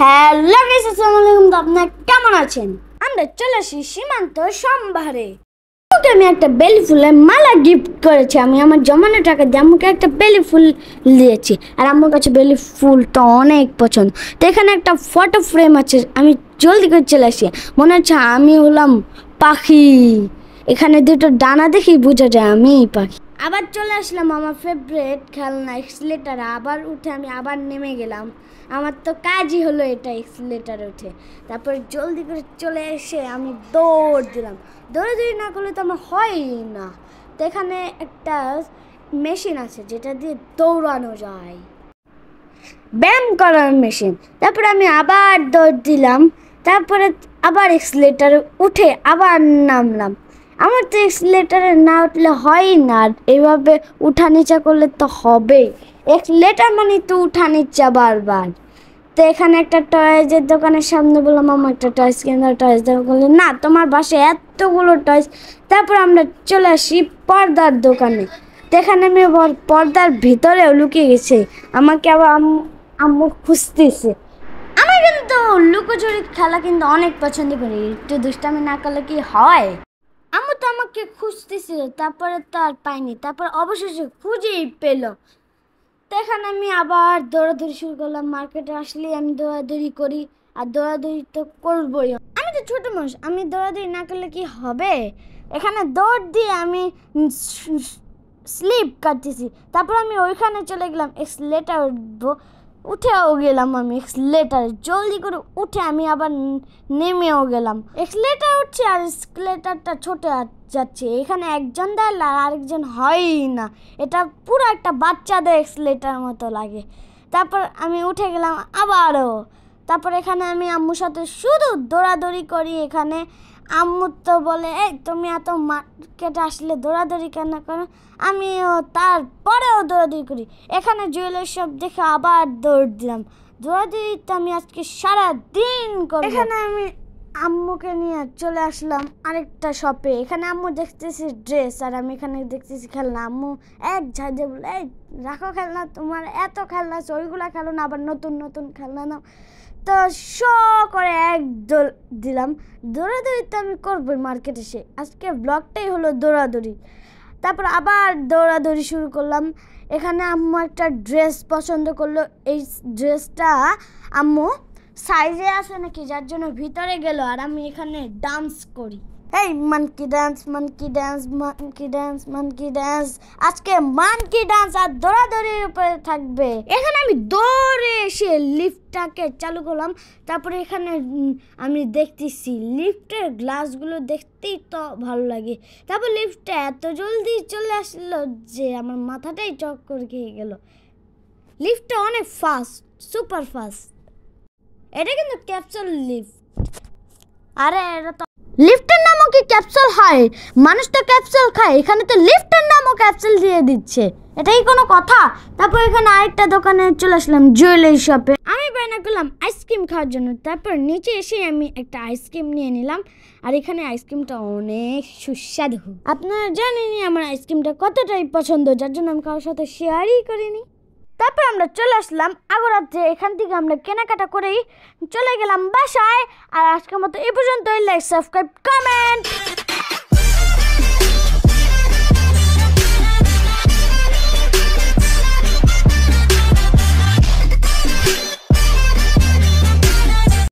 Hello guys, আসসালামু আলাইকুম। তো আপনারা কেমন আছেন? আমরা চলে আসি সীমান্ত সম্ভারে। আমাকে আমি একটা বেলি ফুলের মালা গিফট করেছি। আমি আমার জমানো টাকা দিয়ে আমাকে একটা বেলি ফুল দিয়েছি, আর আমার কাছে বেলি ফুল তো অনেক পছন্দ। তো এখানে একটা ফটো ফ্রেম আছে, আমি জলদি করে চলে আসি। মনে হচ্ছে আমি হলাম পাখি। এখানে দুটো ডানা দেখেই বোঝা যায় আমি পাখি। আবার চলে আসলাম আমার ফেভারিট খেলনা এক্সিলেটার। আবার উঠে আমি আবার নেমে গেলাম। আমার তো কাজই হলো এটা, এক্সিলেটারে উঠে তারপর জলদি করে চলে এসে আমি দৌড় দিলাম। দৌড়াদৌড়ি না করলে তো আমার হয়ই না। তো এখানে একটা মেশিন আছে যেটা দিয়ে দৌড়ানো যায়, ব্যায়াম করার মেশিন। তারপরে আমি আবার দৌড় দিলাম, তারপরে আবার এক্সিলেটারে উঠে আবার নামলাম। আমার তো এক্সিলেটারে না উঠলে হয়ই না, এইভাবে উঠা নিচা করলে তো হবেই। এক্সিলেটার মানে তো উঠা নিচা বারবার। তো এখানে একটা টয়েজের দোকানের সামনে বললাম আমার একটা টয়েস কিনে, টয়েস দেওয়া বললে না, তোমার বাসায় এতগুলো টয়েস। তারপর আমরা চলে আসি পর্দার দোকানে। তো এখানে আমি পর্দার ভিতরেও লুকিয়ে গেছি। আমাকে আবার আম্মু খুঁজতেছে। আমি কিন্তু লুকোচুরি খেলা কিন্তু অনেক পছন্দ করি, একটু দুষ্টামি না করলে কি হয়। আম্মু তো আমাকে খুঁজতেছিল, তারপরে তো আর পাইনি। তারপর অবশেষে খুঁজেই পেল। তো এখানে আমি আবার দৌড়াদৌড়ি শুরু করলাম। মার্কেটে আসলে আমি দৌড়াদৌড়ি করি, আর দৌড়াদৌড়ি তো করবোই। আমি তো ছোটো মানুষ, আমি দৌড়াদৌড়ি না করলে কি হবে। এখানে দৌড় দিয়ে আমি স্লিপ কাটতেছি। তারপর আমি ওইখানে চলে গেলাম, এক্সিলেটার উঠবো। উঠেও গেলাম আমি এক্সিলেটারে, জলদি করে উঠে আমি আবার নেমেও গেলাম। এক্সিলেটার উঠছি আর এক্সিলেটারটা ছোটে যাচ্ছে। এখানে একজন দেয় আর আরেকজন হয়ই না। এটা পুরো একটা বাচ্চাদের এক্সিলেটার মতো লাগে। তারপর আমি উঠে গেলাম আবারও। তারপর এখানে আমি আম্মুর সাথে শুধু দৌড়াদৌড়ি করি। এখানে আম্মু তো বলে, এই তুমি এত মার্কেটে আসলে দৌড়াদৌড়ি কেন করো? আমিও তারপরেও দৌড়াদৌড়ি করি। এখানে জুয়েলারি শপ দেখে আবার দৌড় দিলাম। দৌড়াদৌড়ি তো আমি আজকে সারাদিন করি। এখানে আমি আম্মুকে নিয়ে চলে আসলাম আরেকটা শপে। এখানে আম্মু দেখতেছি ড্রেস, আর আমি এখানে দেখতেছি খেলনা। আম্মু এক ঝাঁঝে বলে, এই রাখো খেলনা, তোমার এত খেলনা আছে, ওইগুলো খেলো না, আবার নতুন নতুন খেলনা নাও। তো করে এক দৌড় দিলাম। দৌড়াদৌড়ি তো আমি করবোই মার্কেটে এসে। আজকে ব্লগটাই হলো দৌড়াদৌড়ি। তারপর আবার দৌড়াদৌড়ি শুরু করলাম। এখানে আম্মু একটা ড্রেস পছন্দ করলো। এই ড্রেসটা আম্মু সাইজে আসে নাকি, যার জন্য ভিতরে গেল, আর আমি এখানে ডান্স করি। এই monkey dance, monkey dance, monkey dance, monkey dance. আজকে মানকি ডান্স আর দৌড়াদৌড়ির উপরে থাকবে। এখানে আমি দৌড়ে এসে লিফটটাকে চালু করলাম। তারপরে এখানে আমি দেখতেছি লিফটের গ্লাসগুলো দেখতেই তো ভালো লাগে। তারপর লিফটটা এত জলদি চলে আসলো যে আমার মাথাটাই চক্কর খেয়ে গেল। লিফটটা অনেক ফাস্ট, সুপার ফাস্ট। এটা কিন্তু ক্যাপসুল লিফট। আরে এটা তো লিফটের নামও কি ক্যাপসুল হয়? মানুষ তো ক্যাপসুল খায়, এখানে তো লিফটের নামও ক্যাপসুল দিয়ে দিচ্ছে। এটাই কোনো কথা? তারপর এখানে আরেকটা দোকানে চলে আসলাম, জুয়েলারি শপে। আমি বায়না করলাম আইসক্রিম খাওয়ার জন্য। তারপর নিচে এসে আমি একটা আইসক্রিম নিয়ে নিলাম, আর এখানে আইসক্রিমটা অনেক সুস্বাদু। আপনারা জানেনই আমার আইসক্রিমটা কতটাই পছন্দ, যার জন্য আমি কারোর সাথে শেয়ারই করিনি। তারপর আমরা চলে আসলাম আগারগাঁওতে। এখান থেকে আমরা কেনাকাটা করেই চলে গেলাম বাসায়। আর আজকের মতো এই পর্যন্তই। Like, subscribe, comment.